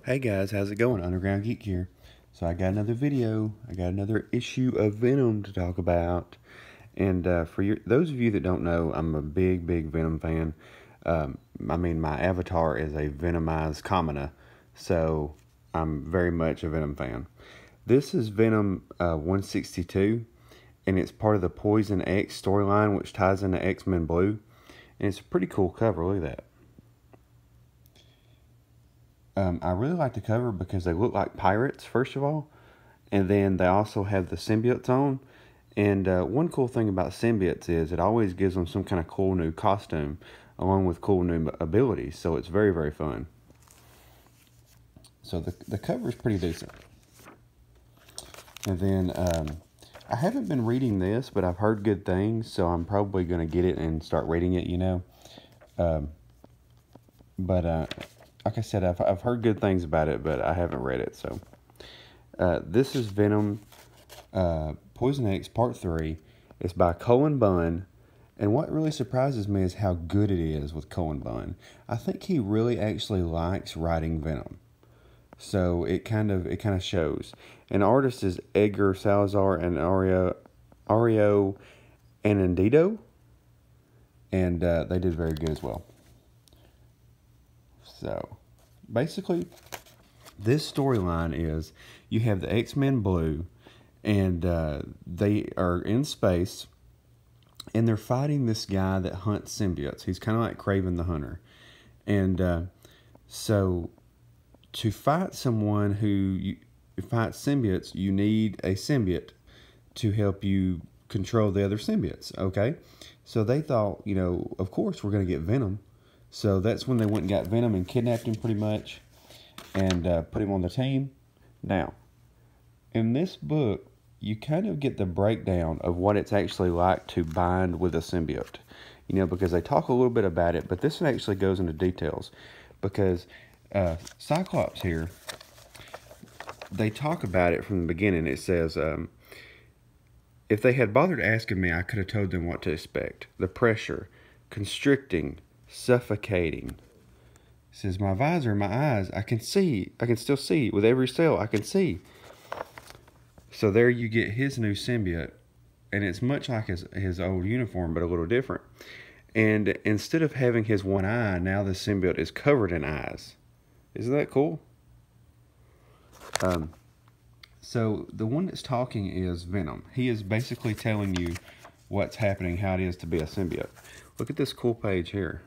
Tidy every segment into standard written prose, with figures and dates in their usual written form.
Hey guys, how's it going? Underground Geek here. So I got another video. I got another issue of Venom to talk about. And for those of you that don't know, I'm a big Venom fan. My avatar is a Venomized commoner, so I'm very much a Venom fan. This is Venom 162, and it's part of the Poison X storyline, which ties into X-Men Blue. And it's a pretty cool cover. Look at that. I really like the cover because they look like pirates, first of all. And then they also have the symbiotes on. And one cool thing about symbiotes is it always gives them some kind of cool new costume along with cool new abilities. So it's very fun. So the cover is pretty decent. And then I haven't been reading this, but I've heard good things. So I'm probably going to get it and start reading it, you know. Like I said, I've heard good things about it, but I haven't read it. So this is Venom Poison X Part 3. It's by Cullen Bunn. And what really surprises me is how good it is with Cullen Bunn. I think he really actually likes writing Venom. So it kind of shows. And artist is Edgar Salazar and Ario Anandito. And they did very good as well. So, basically, this storyline is you have the X-Men Blue, and they are in space, and they're fighting this guy that hunts symbiotes. He's kind of like Kraven the Hunter. And so, to fight someone who fights symbiotes, you need a symbiote to help you control the other symbiotes, okay? So they thought, you know, of course we're going to get Venom. So that's when they went and got Venom and kidnapped him pretty much and put him on the team. Now, in this book, you kind of get the breakdown of what it's actually like to bind with a symbiote. You know, because they talk a little bit about it, but this one actually goes into details. Because Cyclops here, they talk about it from the beginning. It says, if they had bothered asking me, I could have told them what to expect. The pressure, constricting, suffocating. It says, my visor, my eyes, I can still see. With every cell, I can see. So there you get his new symbiote. And it's much like his old uniform, but a little different. And instead of having his one eye, now the symbiote is covered in eyes. Isn't that cool? So the one that's talking is Venom. He is basically telling you what's happening, how it is to be a symbiote. Look at this cool page here.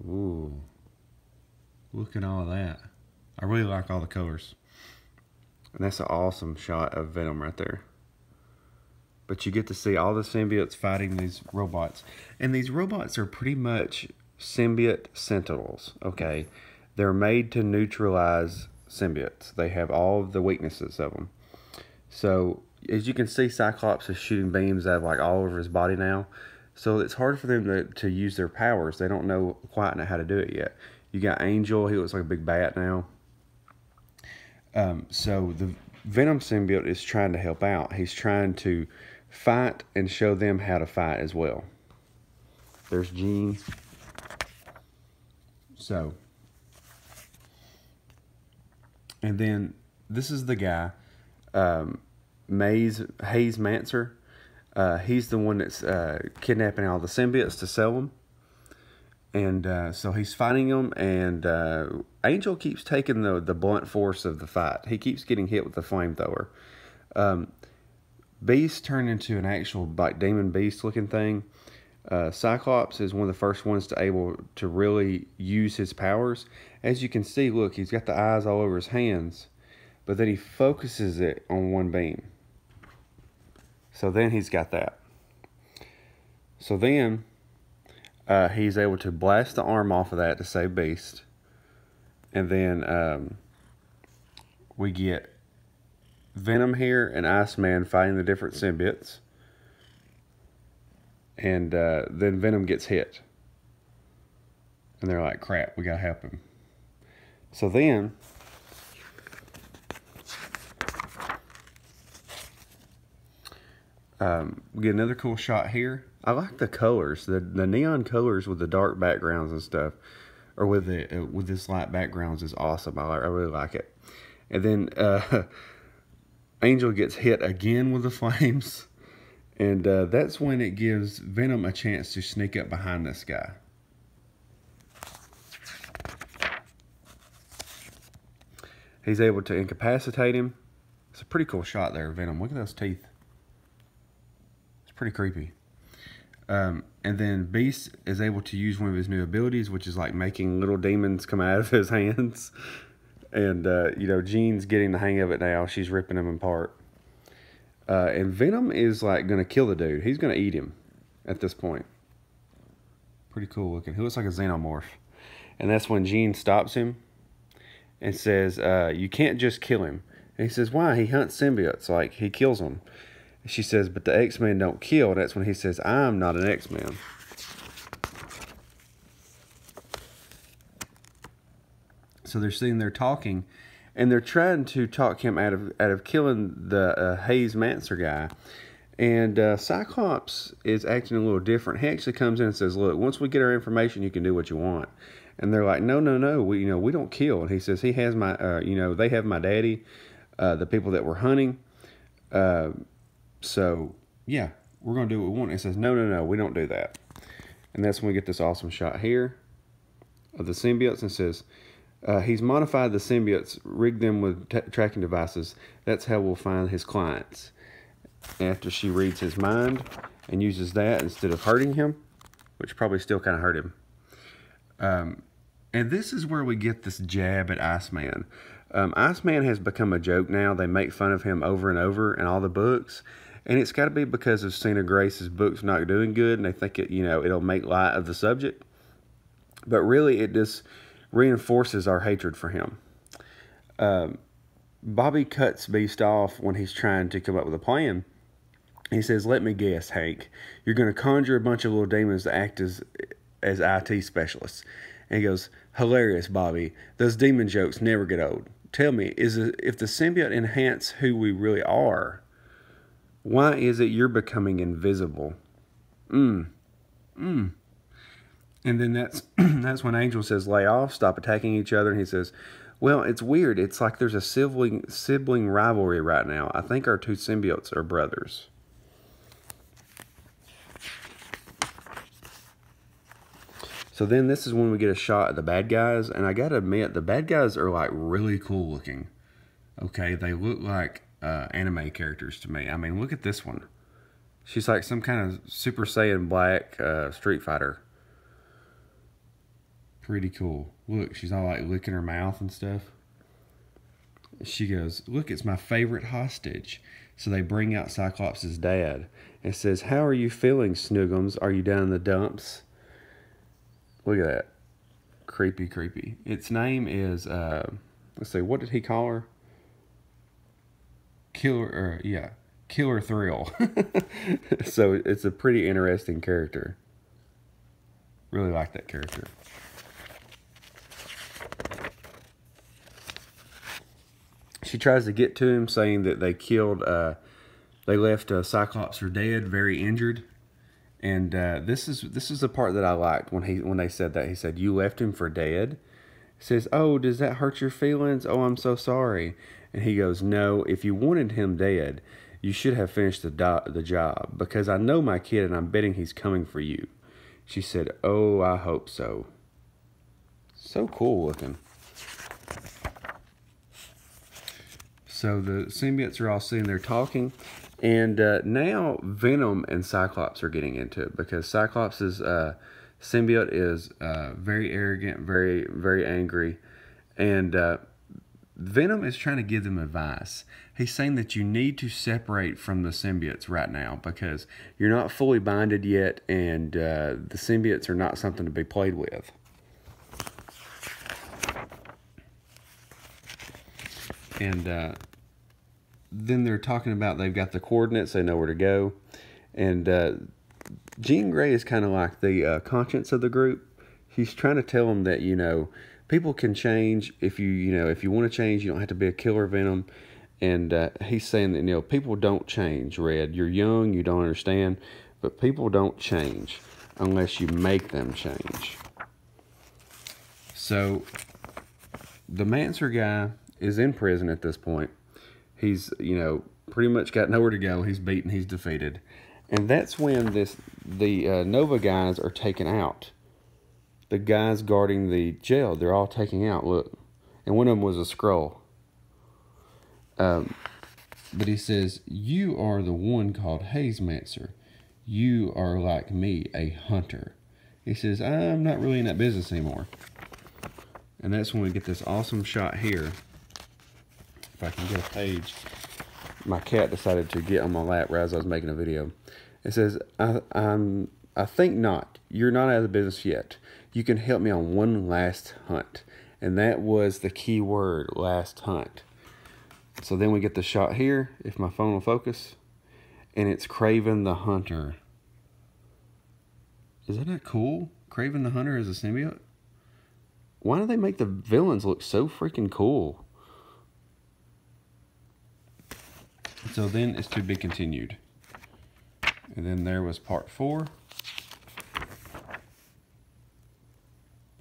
Ooh. Look at all of that. I really like all the colors. And that's an awesome shot of Venom right there. But you get to see all the symbiotes fighting these robots. And these robots are pretty much symbiote sentinels, okay? They're made to neutralize symbiotes. They have all of the weaknesses of them. So, as you can see, Cyclops is shooting beams out of like all over his body now. So it's hard for them to use their powers. They don't quite know how to do it yet. You got Angel. He looks like a big bat now. So the Venom symbiote is trying to help out. He's trying to fight and show them how to fight as well. There's Jean. So, and then this is the guy, Hayes Manser. He's the one that's kidnapping all the symbiotes to sell them. And so he's fighting them, and Angel keeps taking the blunt force of the fight. He keeps getting hit with the flamethrower. Beast turned into an actual like demon beast looking thing. Cyclops is one of the first ones to really use his powers. As you can see, look, he's got the eyes all over his hands, but then he focuses it on one beam. So then he's got that. So then he's able to blast the arm off of that to save Beast. And then we get Venom here and Iceman fighting the different symbiotes. And then Venom gets hit. And they're like, crap, we gotta help him. So then we get another cool shot here. I like the colors, the neon colors with the dark backgrounds and stuff. or with this light backgrounds is awesome. I really like it. And then Angel gets hit again with the flames, and that's when it gives Venom a chance to sneak up behind this guy. He's able to incapacitate him. It's a pretty cool shot there, Venom. Look at those teeth. It's pretty creepy. And then Beast is able to use one of his new abilities, which is like making little demons come out of his hands. And, you know, Jean's getting the hang of it now. She's ripping him apart. And Venom is like going to kill the dude. He's going to eat him at this point. Pretty cool looking. He looks like a xenomorph. And that's when Jean stops him and says, you can't just kill him. And he says, why? He hunts symbiotes. Like, he kills them. And she says, but the X-Men don't kill. And that's when he says, I'm not an X-Men. So they're sitting there talking, and they're trying to talk him out of killing the Hayes Mancer guy. And Cyclops is acting a little different. He actually comes in and says, look, once we get our information, you can do what you want. And they're like, no, we don't kill. And he says, he has my, they have my daddy, the people that were hunting. So yeah, we're going to do what we want. And he says, no, we don't do that. And that's when we get this awesome shot here of the symbiotes, and says, he's modified the symbiotes, rigged them with tracking devices. That's how we'll find his clients. After she reads his mind and uses that instead of hurting him, which probably still kind of hurt him. And this is where we get this jab at Iceman. Iceman has become a joke now. They make fun of him over and over in all the books. And it's got to be because of Sina Grace's books not doing good, and they think it'll make light of the subject. But really, it just reinforces our hatred for him. Bobby cuts Beast off when he's trying to come up with a plan. He says, let me guess, Hank. You're going to conjure a bunch of little demons to act as IT specialists. And he goes, hilarious, Bobby. Those demon jokes never get old. Tell me, if the symbiote enhance who we really are, why is it you're becoming invisible? And then that's when Angel says, lay off, stop attacking each other. And he says, well, it's weird. It's like there's a sibling rivalry right now. I think our two symbiotes are brothers. So then this is when we get a shot of the bad guys. And I got to admit, the bad guys are like really cool looking. Okay, they look like anime characters to me. I mean, look at this one. She's like some kind of Super Saiyan Black Street Fighter. Pretty cool. Look, she's all like licking her mouth and stuff. She goes, look, it's my favorite hostage. So they bring out Cyclops' dad and says, how are you feeling, Snoogums? Are you down in the dumps? Look at that. Creepy, creepy. Its name is, let's see, what did he call her? Killer Thrill. So it's a pretty interesting character. Really like that character. She tries to get to him, saying that they left Cyclops for dead, very injured. And this is the part that I liked when they said that. He said, you left him for dead? He says, oh, does that hurt your feelings? Oh, I'm so sorry. And he goes, no, if you wanted him dead, you should have finished the job, because I know my kid and I'm betting he's coming for you. She said, oh, I hope so. So cool looking. So the symbiotes are all sitting there talking. And now Venom and Cyclops are getting into it, because Cyclops' symbiote is very arrogant, very, very angry. And Venom is trying to give them advice. He's saying that you need to separate from the symbiotes right now, because you're not fully bonded yet, and the symbiotes are not something to be played with. And then they're talking about they've got the coordinates, they know where to go. And Jean Grey is kind of like the conscience of the group. She's trying to tell them that, people can change. If you want to change, you don't have to be a killer Venom. And he's saying that, people don't change, Red. You're young, you don't understand, but people don't change unless you make them change. So the Manser guy is in prison at this point. He's, you know, pretty much got nowhere to go. He's beaten, he's defeated. And that's when the Nova guys are taken out. The guys guarding the jail, they're all taken out, look. And one of them was a Skrull. But he says, you are the one called Hazemancer. You are like me, a hunter. He says, I'm not really in that business anymore. And that's when we get this awesome shot here. If I can get a page. My cat decided to get on my lap right as I was making a video. It says, I think not. You're not out of the business yet. You can help me on one last hunt. And that was the key word, last hunt. So then we get the shot here, if my phone will focus. And it's Kraven the Hunter. Isn't that cool? Kraven the Hunter is a symbiote? Why do they make the villains look so freaking cool? So then it's to be continued. And then there was part 4.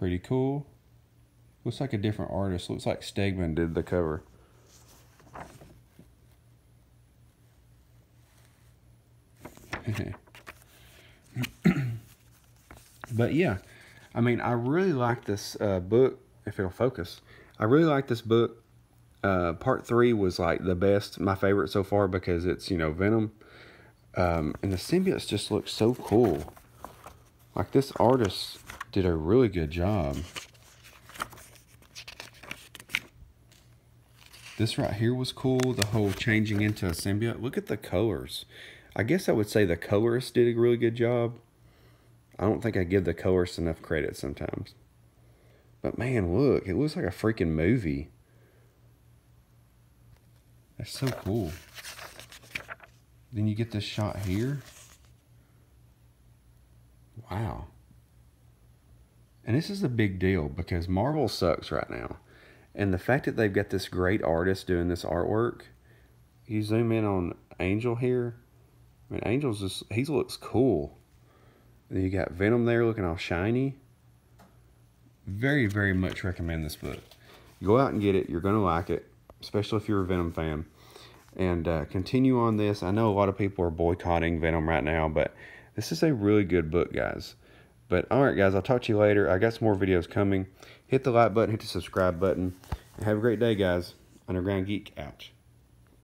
Pretty cool. Looks like a different artist. Looks like Stegman did the cover. But yeah, I mean, I really like this book, if it'll focus. I really like this book. Part 3 was like the best, my favorite so far, because it's, you know, Venom. And the symbiotes just look so cool. Like, this artist did a really good job. This right here was cool, the whole changing into a symbiote. Look at the colors. I guess I would say the colorist did a really good job. I don't think I give the colorist enough credit sometimes. But man, look, it looks like a freaking movie. That's so cool. Then you get this shot here. Wow. And this is a big deal because Marvel sucks right now. And the fact that they've got this great artist doing this artwork, you zoom in on Angel here. I mean, Angel's just, he looks cool. And then you got Venom there looking all shiny. Very, very much recommend this book. Go out and get it. You're going to like it, especially if you're a Venom fan. And continue on this. I know a lot of people are boycotting Venom right now, but this is a really good book, guys. But alright, guys, I'll talk to you later. I got some more videos coming. Hit the like button, hit the subscribe button. And have a great day, guys. Underground Geek out.